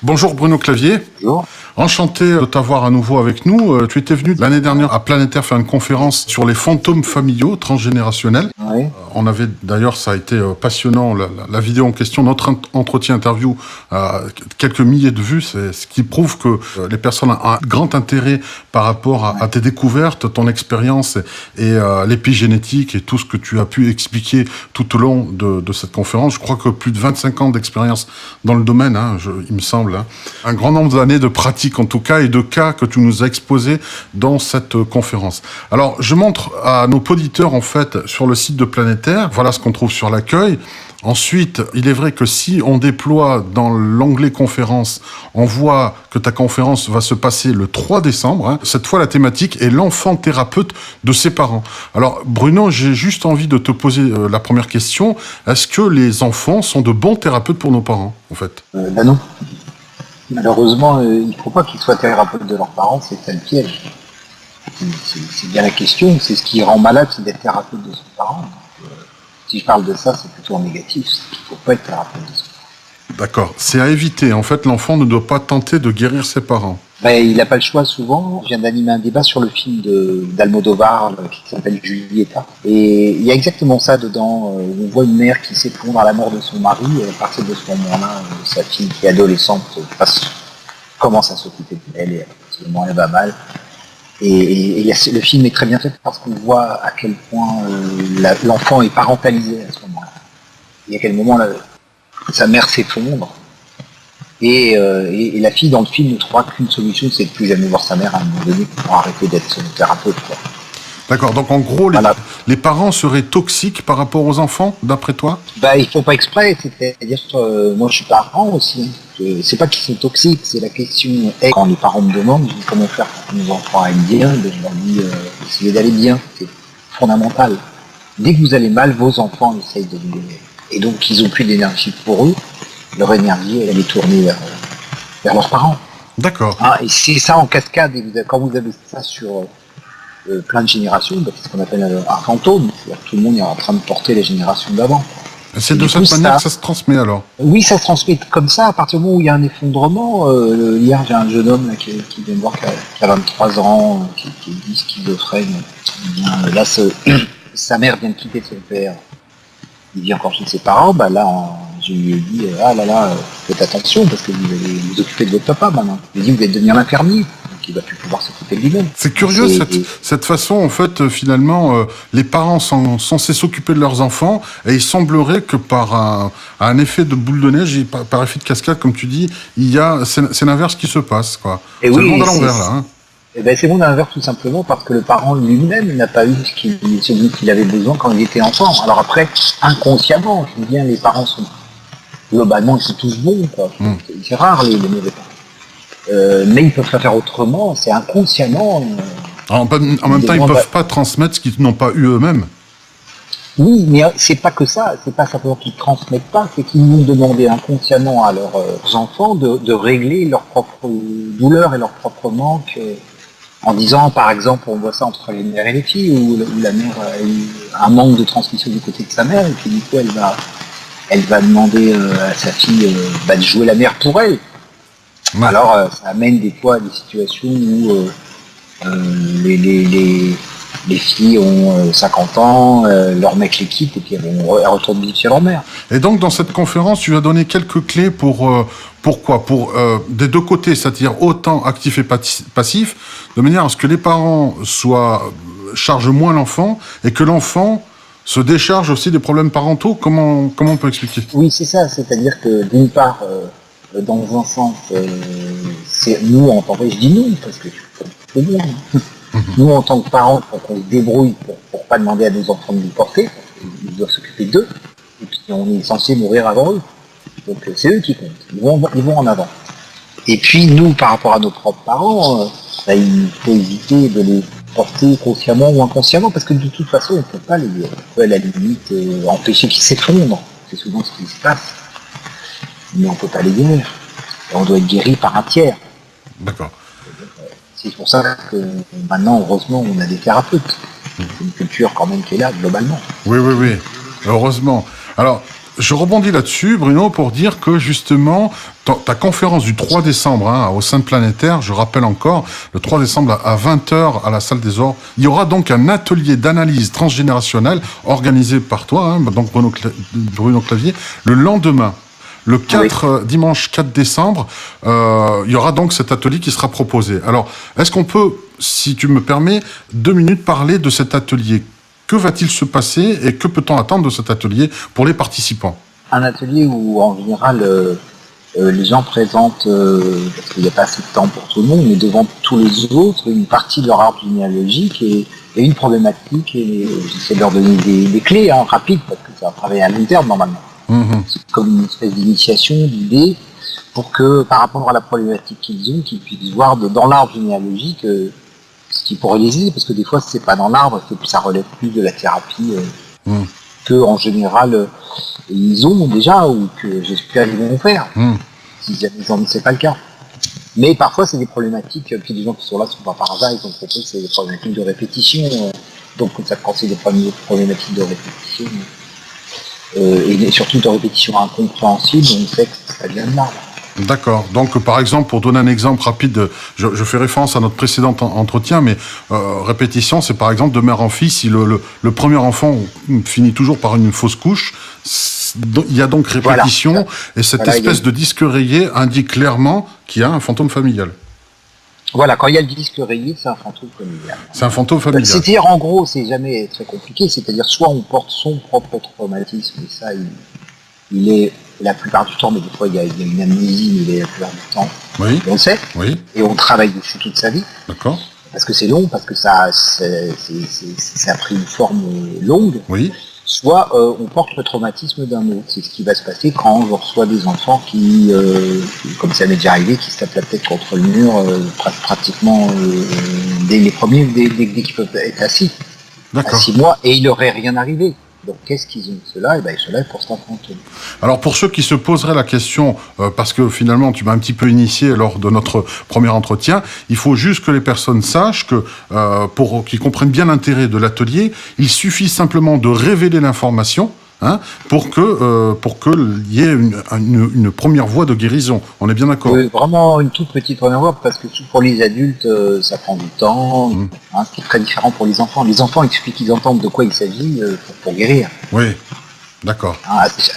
Bonjour Bruno Clavier. Bonjour. Enchanté de t'avoir à nouveau avec nous. Tu étais venu l'année dernière à Planétaire faire une conférence sur les fantômes familiaux transgénérationnels. Oui. On avait d'ailleurs, ça a été passionnant, la vidéo en question, notre entretien interview, quelques milliers de vues, c'est ce qui prouve que les personnes ont un grand intérêt par rapport à tes découvertes, ton expérience et l'épigénétique et tout ce que tu as pu expliquer tout au long de cette conférence. Je crois que plus de 25 ans d'expérience dans le domaine, il me semble. Un grand nombre d'années de pratique en tout cas et de cas que tu nous as exposés dans cette conférence. Alors, je montre à nos auditeurs en fait sur le site de Planétaire, voilà ce qu'on trouve sur l'accueil. Ensuite, il est vrai que si on déploie dans l'onglet conférence, on voit que ta conférence va se passer le 3 décembre. Cette fois, la thématique est l'enfant thérapeute de ses parents. Alors, Bruno, j'ai juste envie de te poser la première question. Est-ce que les enfants sont de bons thérapeutes pour nos parents, en fait ? Ben non. Malheureusement, il ne faut pas qu'ils soient thérapeutes de leurs parents, c'est ça le piège. C'est bien la question, c'est ce qui rend malade, c'est d'être thérapeute de ses parents. Donc, si je parle de ça, c'est plutôt en négatif, c'est qu'il ne faut pas être thérapeute de ses parents. D'accord, c'est à éviter. En fait, l'enfant ne doit pas tenter de guérir ses parents. Ben, il n'a pas le choix souvent. Je viens d'animer un débat sur le film d'Almodovar qui s'appelle Julieta. Et il y a exactement ça dedans. Où on voit une mère qui s'effondre à la mort de son mari. Et à partir de ce moment-là, sa fille qui est adolescente commence à s'occuper d'elle et à partir du moment où elle va mal. Et le film est très bien fait parce qu'on voit à quel point l'enfant est parentalisé à ce moment-là. Et à quel moment sa mère s'effondre. Et la fille dans le film ne trouvera qu'une solution, c'est de plus jamais voir sa mère à un moment donné pour arrêter d'être son thérapeute, quoi. D'accord, donc en gros, Voilà. les parents seraient toxiques par rapport aux enfants, d'après toi ? Bah, ils font pas exprès, c'est-à-dire que moi je suis parent aussi. C'est pas qu'ils sont toxiques, c'est la question est quand les parents me demandent comment faire pour que nos enfants aillent bien, ben, je leur dis essayez d'aller bien, c'est fondamental. Dès que vous allez mal, vos enfants essayent de vous aider. Et donc ils ont plus d'énergie pour eux, leur énergie elle est tournée vers leurs parents. D'accord. Et c'est ça en cascade, et quand vous avez ça sur plein de générations, c'est ce qu'on appelle un fantôme, c'est-à-dire que tout le monde est en train de porter les générations d'avant. C'est de cette manière que ça se transmet alors ? Oui, ça se transmet comme ça, à partir du moment où il y a un effondrement. Hier, j'ai un jeune homme là, qui vient me voir, qui a 23 ans, qui dit schizophrène. Là, sa mère vient de quitter son père. Il vit encore chez ses parents. Bah là, je lui ai dit, faites attention, parce que vous allez vous occuper de votre papa maintenant. Je lui ai dit, vous allez devenir l'infirmier. Donc il va plus pouvoir s'occuper de lui-même. C'est curieux cette façon, en fait, finalement, les parents sont censés s'occuper de leurs enfants, et il semblerait que par un effet de boule de neige, par effet de cascade, comme tu dis, c'est l'inverse qui se passe, quoi. Et c'est oui, le monde à l'envers, là. Eh ben, c'est le monde à l'envers tout simplement parce que le parent lui-même n'a pas eu celui qu'il avait besoin quand il était enfant. Alors après, inconsciemment, je dis bien, les parents sont globalement, ils sont tous bons, quoi. C'est rare les mauvais parents. Mais ils peuvent pas faire autrement, c'est inconsciemment. En même temps, ils ne peuvent pas transmettre ce qu'ils n'ont pas eu eux-mêmes. Oui, mais c'est pas que ça, c'est pas simplement qu'ils ne transmettent pas, c'est qu'ils vont demander inconsciemment à leurs enfants de régler leurs propres douleurs et leurs propres manques. En disant, par exemple, on voit ça entre les mères et les filles, où la mère a eu un manque de transmission du côté de sa mère, et puis du coup, elle va demander à sa fille de jouer la mère pour elle. Ouais. Alors, ça amène des fois à des situations où les filles ont 50 ans, leur mec les quitte, et puis elles retournent vivre chez leur mère. Et donc, dans cette conférence, tu as donné quelques clés pour quoi ? Pour des deux côtés, c'est-à-dire autant actif et passif, de manière à ce que les parents chargent moins l'enfant, et que l'enfant se décharge aussi des problèmes parentaux. Comment on peut expliquer ? Oui, c'est ça, c'est-à-dire que d'une part, dans un sens, c'est nous en tant que... Je dis nous, parce que c'est bien. Nous, en tant que parents, il faut qu'on se débrouille pour pas demander à nos enfants de nous porter, parce qu'ils doivent s'occuper d'eux, et puis on est censé mourir avant eux. Donc c'est eux qui comptent, ils vont en avant. Et puis nous, par rapport à nos propres parents, il faut éviter de les porter consciemment ou inconsciemment, parce que de toute façon, on ne peut pas les guérir. On peut à la limite empêcher qu'ils s'effondrent, c'est souvent ce qui se passe, mais on ne peut pas les guérir. Et on doit être guéri par un tiers. D'accord. C'est pour ça que maintenant, heureusement, on a des thérapeutes. C'est une culture quand même qui est là, globalement. Oui. Heureusement. Alors, Je rebondis là-dessus, Bruno, pour dire que justement, ta conférence du 3 décembre au sein de Planétaire, je rappelle encore, le 3 décembre à 20h à la Salle des Ors, il y aura donc un atelier d'analyse transgénérationnelle organisé par toi, donc Bruno Clavier, le lendemain. Le 4, dimanche 4 décembre, il y aura donc cet atelier qui sera proposé. Alors, est-ce qu'on peut, si tu me permets, 2 minutes parler de cet atelier ? Que va-t-il se passer et que peut-on attendre de cet atelier pour les participants ? Un atelier où, en général, les gens présentent, parce qu'il n'y a pas assez de temps pour tout le monde, mais devant tous les autres, une partie de leur arbre généalogique et une problématique. Et j'essaie de leur donner des clés rapides, parce que c'est un travail à long terme, normalement. C'est comme une espèce d'initiation, d'idée, pour que, par rapport à la problématique qu'ils ont, qu'ils puissent voir dans l'arbre généalogique ce qui pourrait les aider, parce que des fois c'est pas dans l'arbre, ça relève plus de la thérapie que en général ils ont déjà, ou que j'espère qu'ils vont faire, si jamais c'est pas le cas. Mais parfois c'est des problématiques, puis les gens qui sont là sont pas par hasard, ils ont compris que c'est des problématiques de répétition, donc quand c'est des problématiques de répétition, et surtout de répétition incompréhensible, on sait que ça vient de l'arbre. D'accord. Donc, par exemple, pour donner un exemple rapide, je fais référence à notre précédent entretien, mais répétition, c'est par exemple de mère en fille, si le premier enfant finit toujours par une fausse couche, il y a donc répétition, voilà. Et cette espèce de disque rayé indique clairement qu'il y a un fantôme familial. Voilà, quand il y a le disque rayé, c'est un fantôme familial. C'est un fantôme familial. C'est-à-dire, en gros, c'est jamais très compliqué, c'est-à-dire soit on porte son propre traumatisme, et ça, il est la plupart du temps, mais des fois il y a une amnésie, mais la plupart du temps, on le sait, et on travaille dessus toute sa vie. D'accord. Parce que c'est long, parce que ça a pris une forme longue. Oui. Soit on porte le traumatisme d'un autre. C'est ce qui va se passer quand je reçois des enfants qui, comme ça m'est déjà arrivé, qui se tapent la tête contre le mur pratiquement dès les premiers, dès qu'ils peuvent être assis. À 6 mois, et il leur est rien arrivé. Donc qu'est-ce qu'ils ont cela ? Et bien cela est pour se fantôme. Alors pour ceux qui se poseraient la question, parce que finalement tu m'as un petit peu initié lors de notre premier entretien, il faut juste que les personnes sachent que pour qu'ils comprennent bien l'intérêt de l'atelier, il suffit simplement de révéler l'information. Pour qu'il y ait une première voie de guérison. On est bien d'accord ? Oui, vraiment une toute petite première voie, parce que pour les adultes, ça prend du temps, ce qui est très différent pour les enfants. Les enfants, il suffit qu'ils entendent de quoi il s'agit pour guérir. Oui, d'accord.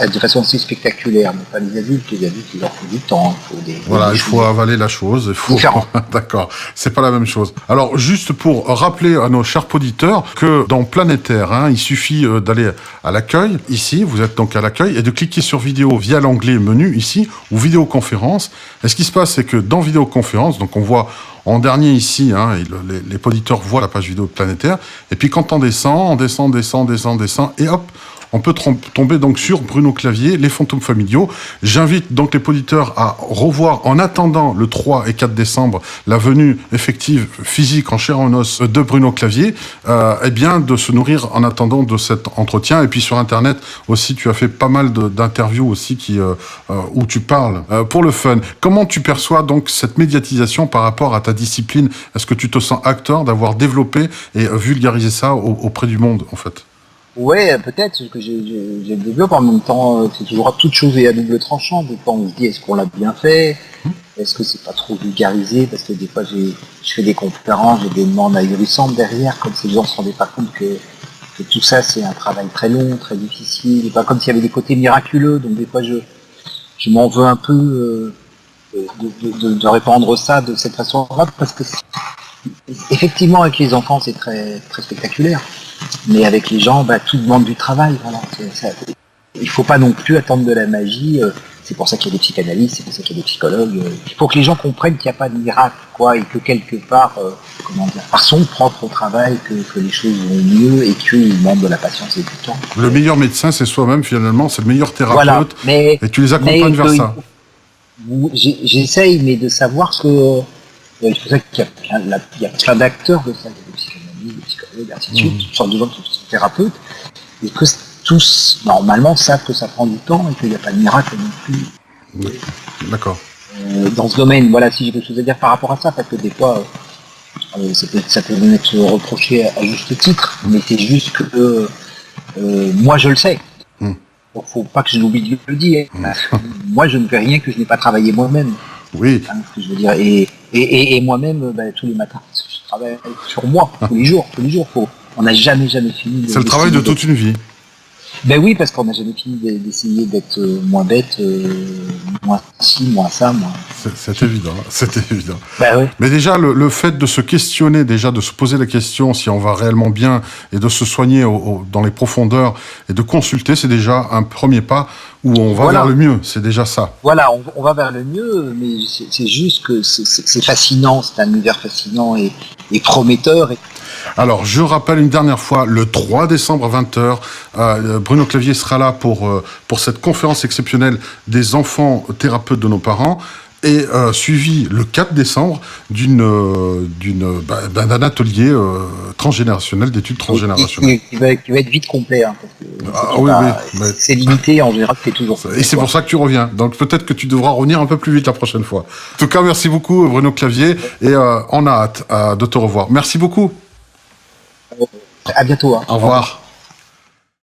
De façon assez spectaculaire, mais pas les adultes. Les adultes, il leur faut du temps. Il faut avaler la chose. Différent. D'accord, c'est pas la même chose. Alors, juste pour rappeler à nos chers auditeurs que dans Planétaire, il suffit d'aller à l'accueil, ici, vous êtes donc à l'accueil, et de cliquer sur vidéo via l'onglet menu, ici, ou vidéoconférence. Et ce qui se passe, c'est que dans vidéoconférence, donc on voit en dernier ici, les auditeurs voient la page vidéo de Planétaire, et puis quand on descend, et hop, on peut tomber donc sur Bruno Clavier, les fantômes familiaux. J'invite donc les auditeurs à revoir, en attendant le 3 et 4 décembre, la venue effective, physique, en chair et en os de Bruno Clavier, de se nourrir en attendant de cet entretien. Et puis sur Internet aussi, tu as fait pas mal d'interviews aussi où tu parles pour le fun. Comment tu perçois donc cette médiatisation par rapport à ta discipline ? Est-ce que tu te sens acteur d'avoir développé et vulgarisé ça auprès du monde, en fait ? Ouais, peut-être que j'ai le développe. En même temps, c'est toujours toute chose est à double tranchant. Des fois, on se dit, est-ce qu'on l'a bien fait ? Est-ce que c'est pas trop vulgarisé ? Parce que des fois, je fais des conférences, j'ai des demandes ahurissantes derrière, comme si les gens ne se rendaient pas compte que tout ça, c'est un travail très long, très difficile. Et pas comme s'il y avait des côtés miraculeux. Donc des fois, je m'en veux un peu de répandre ça de cette façon-là, parce que effectivement, avec les enfants, c'est très, très spectaculaire. Mais avec les gens, tout demande du travail. Voilà. Il ne faut pas non plus attendre de la magie. C'est pour ça qu'il y a des psychanalystes, c'est pour ça qu'il y a des psychologues. Il faut que les gens comprennent qu'il n'y a pas de miracle, et que quelque part, par son propre travail, que les choses vont mieux et qu'ils demandent de la patience et du temps. Le meilleur médecin, c'est soi-même finalement, c'est le meilleur thérapeute. Voilà. Et tu les accompagnes vers ça. J'essaye, mais de savoir que c'est pour ça qu'il y a plein d'acteurs de ça. Des psychologues, ainsi de suite, toutes sortes de gens qui sont thérapeutes, et que tous, normalement, savent que ça prend du temps et qu'il n'y a pas de miracle non plus. D'accord. Dans ce domaine, voilà, si j'ai quelque chose à dire par rapport à ça, parce que des fois, ça peut même être reproché à juste titre, mais c'est juste que moi je le sais. Donc, faut pas que je l'oublie de le dire. Moi, je ne fais rien que je n'ai pas travaillé moi-même. Oui. Hein, ce que je veux dire. Et moi-même, tous les matins, je travaille sur moi, tous les jours. On n'a jamais fini. C'est le travail de toute une vie. Ben oui, parce qu'on n'a jamais fini d'essayer d'être moins bête, moins ci, moins ça, moins... C'est évident, c'est évident. Ben oui. Mais déjà, le fait de se questionner, déjà de se poser la question si on va réellement bien et de se soigner dans les profondeurs et de consulter, c'est déjà un premier pas où on va vers le mieux. C'est déjà ça. Voilà, on va vers le mieux, mais c'est juste que c'est fascinant, c'est un univers fascinant et prometteur. Alors, je rappelle une dernière fois, le 3 décembre à 20h, Bruno Clavier sera là pour cette conférence exceptionnelle des enfants thérapeutes de nos parents, et suivi le 4 décembre d'un atelier transgénérationnel, d'études transgénérationnelles. Qui va être vite complet, hein, parce que c'est limité, en général, c'est toujours... Et c'est pour ça que tu reviens. Donc peut-être que tu devras revenir un peu plus vite la prochaine fois. En tout cas, merci beaucoup Bruno Clavier, et on a hâte de te revoir. Merci beaucoup. À bientôt. Hein. Au revoir.